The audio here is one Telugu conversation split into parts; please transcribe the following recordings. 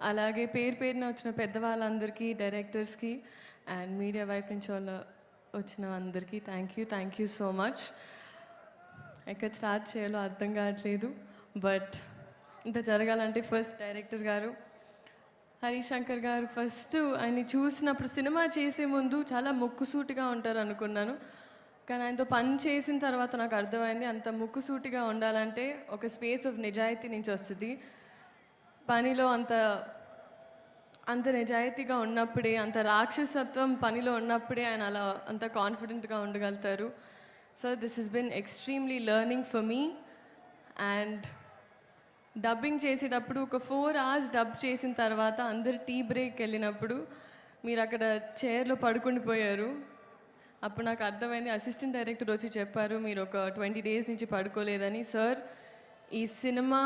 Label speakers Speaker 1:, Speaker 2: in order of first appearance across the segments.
Speaker 1: అలాగే పేరున వచ్చిన పెద్దవాళ్ళందరికీ, డైరెక్టర్స్కి అండ్ మీడియా వైపు నుంచి వచ్చిన అందరికీ థ్యాంక్ యూ సో మచ్. ఎక్కడ స్టార్ట్ చేయాలో అర్థం కావట్లేదు, బట్ ఇంత జరగాలంటే ఫస్ట్ డైరెక్టర్ గారు హరిశంకర్ గారు, ఫస్ట్ ఆయన్ని చూసినప్పుడు సినిమా చేసే ముందు చాలా ముక్కుసూటిగా ఉంటారు అనుకున్నాను, కానీ ఆయనతో పని చేసిన తర్వాత నాకు అర్థమైంది అంత ముక్కుసూటిగా ఉండాలంటే ఒక స్పేస్ ఆఫ్ నిజాయితీ నుంచి వస్తుంది. పనిలో అంత నిజాయితీగా ఉన్నప్పుడే, అంత రాక్షసత్వం పనిలో ఉన్నప్పుడే ఆయన అలా అంత కాన్ఫిడెంట్గా ఉండగలుగుతారు. So this has been extremely learning for me. And dubbing చేసేటప్పుడు ఒక 4 hours డబ్ చేసిన తర్వాత అందరు టీ బ్రేక్ వెళ్ళినప్పుడు మీరు అక్కడ చైర్లో పడుకుండిపోయారు. అప్పుడు నాకు అర్థమైంది, అసిస్టెంట్ డైరెక్టర్ వచ్చి చెప్పారు మీరు ఒక 20 days నుంచి పడుకోలేదని. సార్, ఈ సినిమా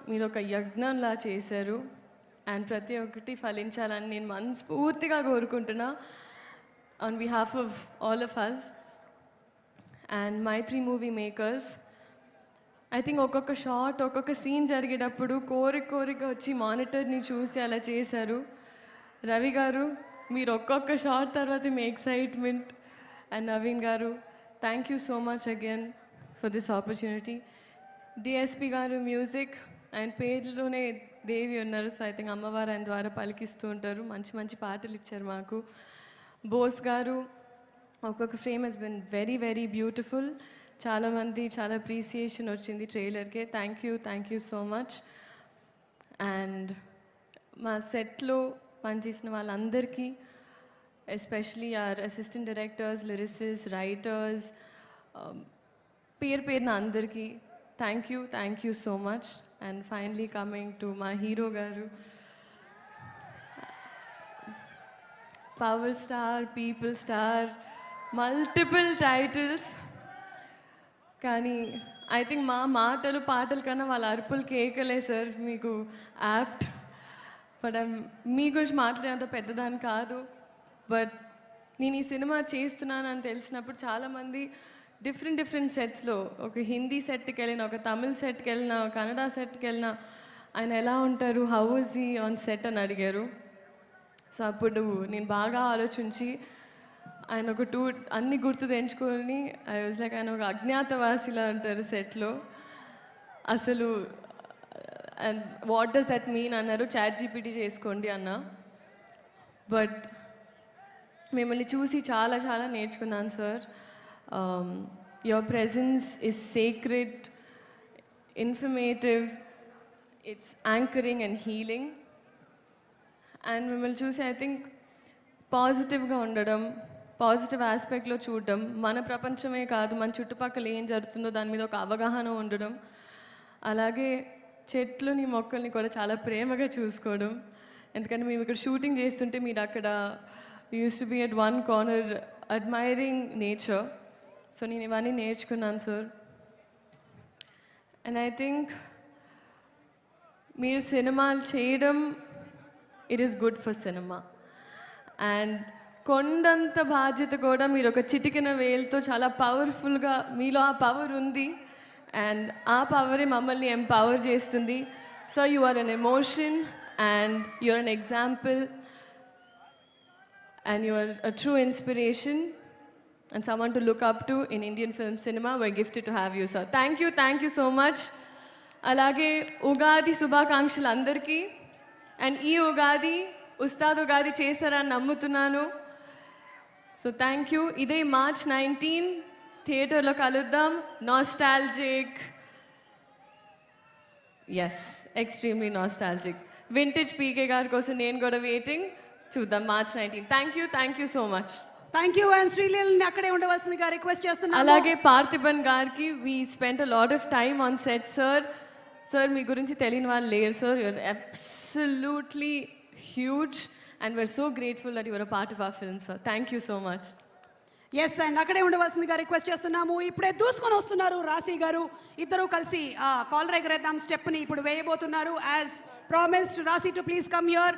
Speaker 1: మీరు ఒక యజ్ఞంలా చేశారు అండ్ ప్రతి ఒక్కటి ఫలించాలని నేను మనస్ఫూర్తిగా కోరుకుంటున్నా on behalf of all of us and Mythri movie makers. I think ఒక్కొక్క షాట్, ఒక్కొక్క సీన్ జరిగేటప్పుడు కోరిక వచ్చి మానిటర్ని చూసి అలా చేశారు. రవి గారు, మీరు ఒక్కొక్క షాట్ తర్వాత మీ ఎక్సైట్మెంట్. అండ్ నవీన్ గారు, thank you so much again for this opportunity. DSP గారు మ్యూజిక్, ఆయన పేరులోనే దేవి ఉన్నారు, సో ఐ థింక్ అమ్మవారు ఆయన ద్వారా పలికిస్తూ ఉంటారు, మంచి మంచి పాటలు ఇచ్చారు మాకు. బోస్ గారు, ఒక్కొక్క frame has been very very beautiful. చాలామంది చాలా అప్రిసియేషన్ వచ్చింది ట్రైలర్కే. Thank you so much. And మా సెట్లో పనిచేసిన వాళ్ళందరికీ, especially our assistant directors, lyricist, writers, పేరున అందరికీ thank you so much. And finally coming to మా హీరో గారు, power star, people star, multiple titles. కానీ ఐ థింక్ మా మాటలు పాటల కన్నా వాళ్ళ అరుపులు కేకలే సార్ మీకు యాప్ట్. బట్ మీ గురించి మాట్లాడేంత పెద్దదాన్ని కాదు, బట్ నేను ఈ సినిమా చేస్తున్నానని తెలిసినప్పుడు చాలామంది డిఫరెంట్ సెట్స్లో, ఒక హిందీ సెట్కి వెళ్ళిన, ఒక తమిళ్ సెట్కి వెళ్ళిన, కన్నడ సెట్కి వెళ్ళిన, ఆయన ఎలా ఉంటారు, how is he on set అని అడిగారు. సో అప్పుడు నేను బాగా ఆలోచించి ఆయన ఒక అన్ని గుర్తు తెంచుకొని ఐ వాజ్ లైక్, ఆయన ఒక అజ్ఞాతవాసిలా అంటారు సెట్లో. అసలు and what does that mean అన్నారు, ChatGPT చేసుకోండి అన్న. బట్ మిమ్మల్ని చూసి చాలా నేర్చుకున్నాను sir. Your presence is sacred, informative, it's anchoring and healing. And మిమ్మల్ని చూసి ఐ థింక్ పాజిటివ్గా ఉండడం, పాజిటివ్ ఆస్పెక్ట్లో చూడడం, మన ప్రపంచమే కాదు మన చుట్టుపక్కల ఏం జరుగుతుందో దాని మీద ఒక అవగాహన ఉండడం, అలాగే చెట్లని మొక్కల్ని కూడా చాలా ప్రేమగా చూసుకోవడం. ఎందుకంటే మేము ఇక్కడ షూటింగ్ చేస్తుంటే మీరు అక్కడ use to be at one corner admiring nature. So నేను ఇవన్నీ నేర్చుకున్నాను సార్. అండ్ ఐ థింక్ మీరు సినిమాలు చేయడం, it is good for cinema. And కొండంత బాధ్యత కూడా మీరు ఒక చిటికెన వేలుతో చాలా పవర్ఫుల్గా, మీలో ఆ పవర్ ఉంది అండ్ ఆ పవరే మమ్మల్ని ఎంపవర్ చేస్తుంది. So you are an emotion and you are an example and you are a true inspiration and someone to look up to in Indian film cinema. We're gifted to have you, sir. Thank you so much. Alage Ugadi Subhakankshalu andarki, and ee Ugadi Ustad Ugadi chestarani nammutunnanu. So thank you. Ide March 19 theater lo kaluddam. Nostalgic, yes, extremely nostalgic. Vintage PK garu kosam nenu kuda waiting. చూద్దాం March 19. Thank you so much.
Speaker 2: Thank you. And శ్రీలీలని అక్కడే ఉండవలసిందిగా రిక్వెస్ట్ చేస్తున్నాను.
Speaker 1: అలాగే పార్థిబన్ గారికి, we spent a lot of time on set sir. మీ గురించి తెలియని వాళ్ళు లేరు sir. You are absolutely huge and we are so grateful that your a part of our film sir. Thank you so much.
Speaker 2: Yes, and అక్కడే ఉండవలసిందిగా రిక్వెస్ట్ చేస్తున్నాము. ఇప్పుడే దూసుకొని వస్తున్నారు రాశి గారు. ఇద్దరు కలిసి కాలర్ ఎగరేద్దాం స్టెప్ని ఇప్పుడు వేయబోతున్నారు. యాజ్ ప్రామిస్డ్, రాశి టు ప్లీజ్ కమ్ హియర్.